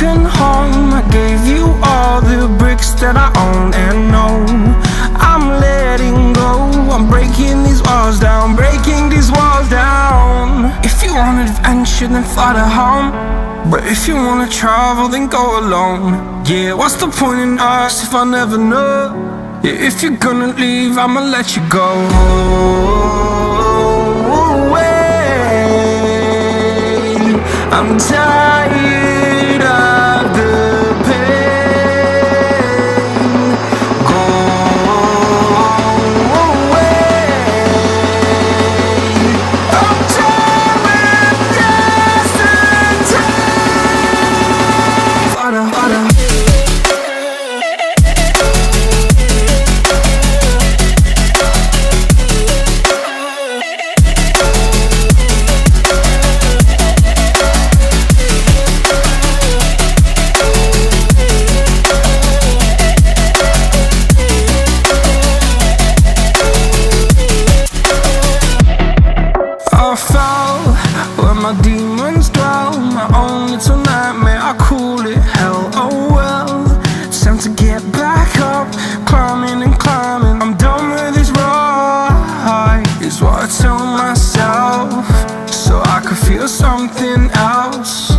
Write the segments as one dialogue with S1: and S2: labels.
S1: broken home. I gave you all the bricks that I own and know. I'm letting go, I'm breaking these walls down, breaking these walls down. If you want adventure, then fly to home. But if you wanna travel, then go alone. Yeah, what's the point in us if I never know? Yeah, if you're gonna leave, I'ma let you go. I'm tired of the pain. Go away. I'm tired of yesterday. Harder, harder. I fell where my demons dwell. My own little nightmare, I call it hell. Oh well, it's time to get back up. Climbing and climbing, I'm done with this ride, is what I tell myself, so I could feel something else.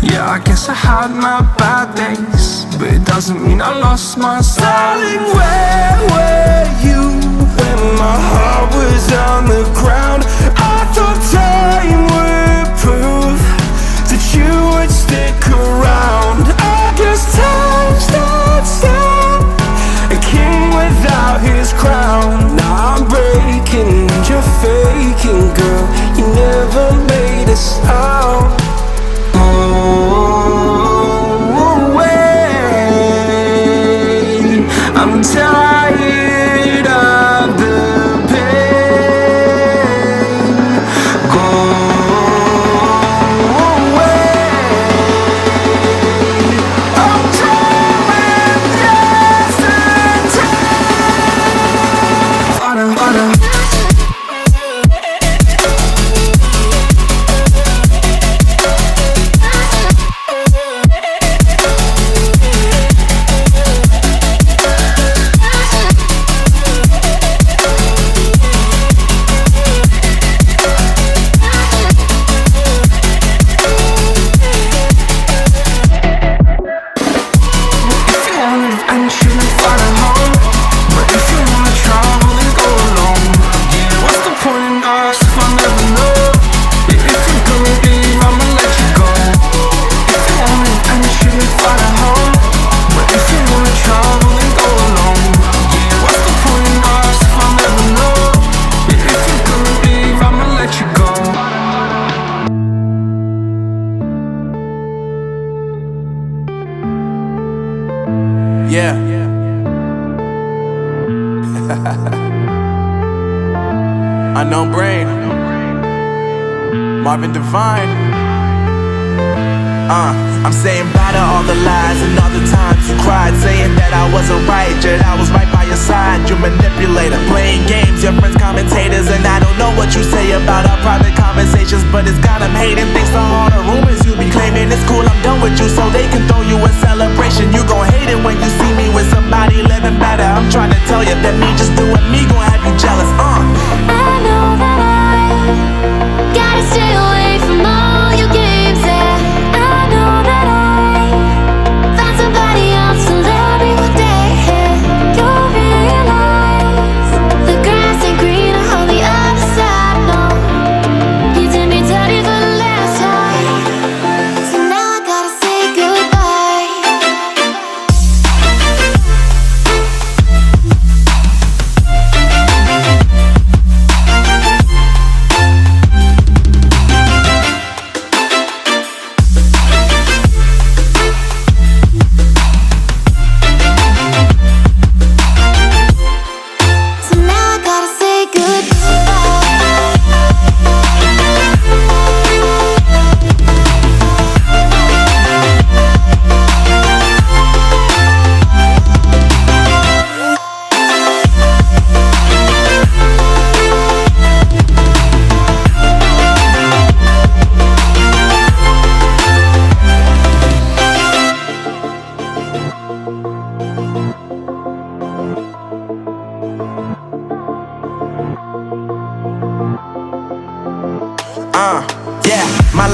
S1: Yeah, I guess I had my bad days, but it doesn't mean I lost myself. Darling, where were you when my heart was on the ground? I thought time would prove that you would stick around. I guess time stood still, a king without his crown. Now I'm breaking and you're faking, girl. You never made a sound. I'm tired of the pain. Go away. I'm tired of yesterday. Harder, harder.
S2: Yeah. Unknown Brain, Marvin Divine. I'm saying bye to all the lies and all the times you cried, saying that I wasn't right, yet I was right by your side. You manipulator, playing games, your friends commentators, and I don't know what you say about our private conversations, but it's got them hating. Thanks to all the rumors you be claiming. It's cool, I'm done with you, so they can throw you a celebration. You gon' hate it when you see me with somebody living better. I'm trying to tell you that me just doing me gon' have you jealous.
S3: I know that I gotta stay away from all your games, yeah. I know that I found somebody else to love me one day, yeah. You'll realize the grass ain't greener on the other side, no. You did me dirty for the last time, so now I gotta say goodbye.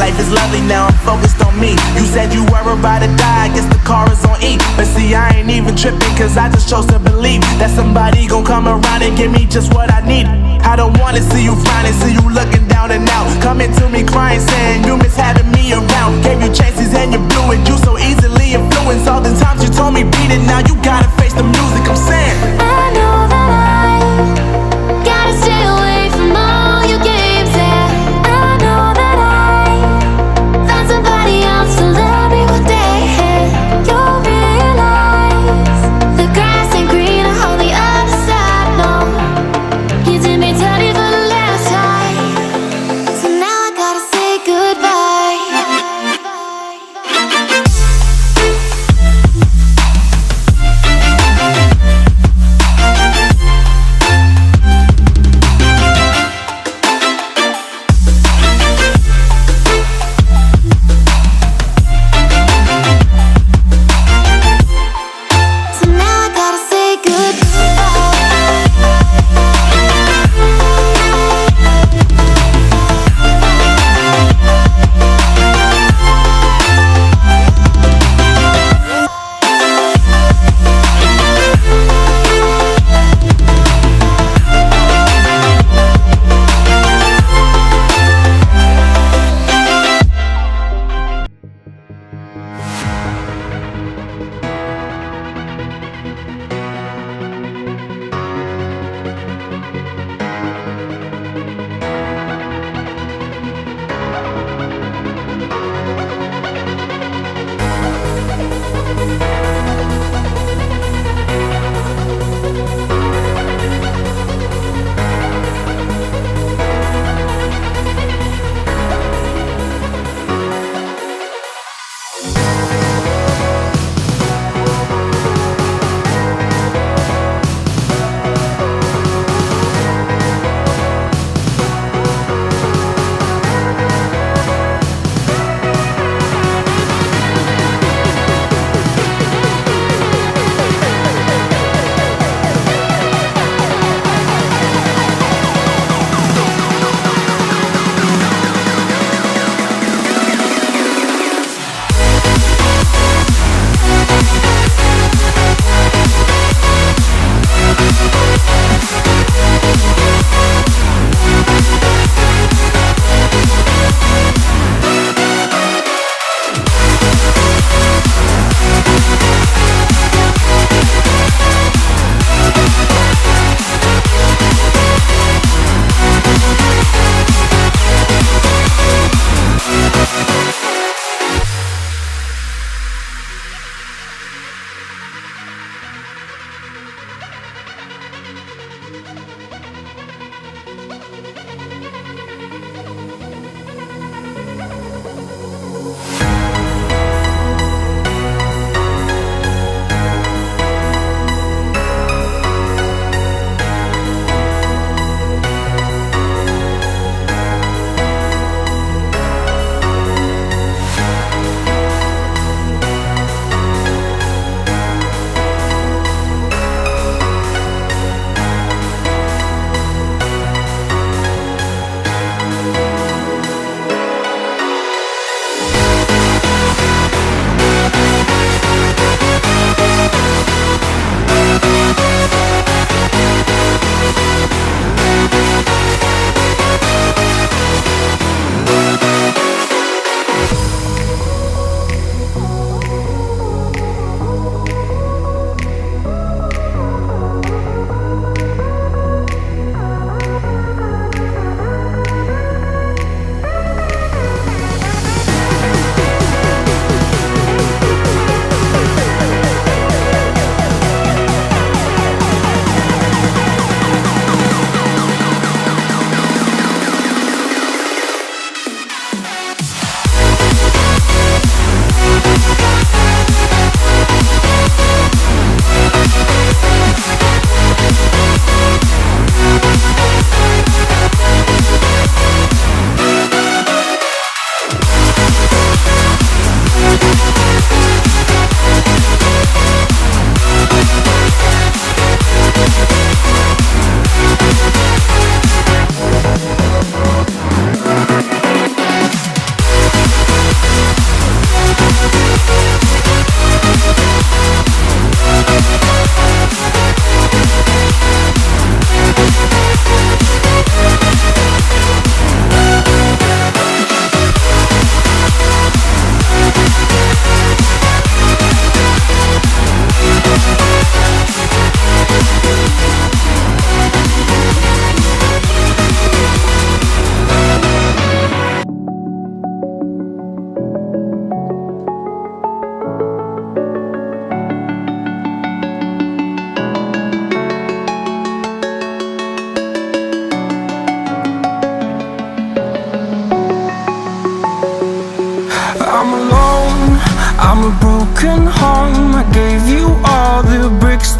S2: life is lovely, now I'm focused on me. You said you were about to die, I guess the car is on E. But see, I ain't even tripping, cause I just chose to believe that somebody gon' come around and give me just what I need. I don't wanna see you frowning, see you looking down and out, coming to me crying, saying you miss having me around. Gave you chances and you blew it, you so easily influenced. All the times you told me beat it, now you gotta face the music, I'm saying
S3: I know that I gotta stay away from all your games, yeah. I know that I found somebody else to love me one day. You'll realize the grass ain't greener on the other side, no. You did me dirty for the last time, so now I gotta say goodbye. So now I gotta say goodbye.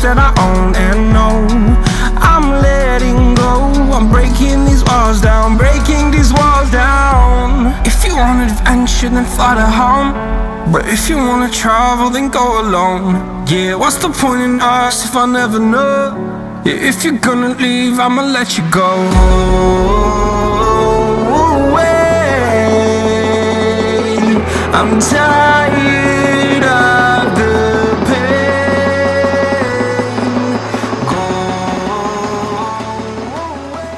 S1: that I own and know. I'm letting go, I'm breaking these walls down, breaking these walls down. If you want adventure, then fly to home. But if you wanna travel, then go alone. Yeah, what's the point in us if I never know? Yeah, if you're gonna leave, I'ma let you go. I'm tired of the pain. Go away.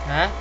S4: Hả?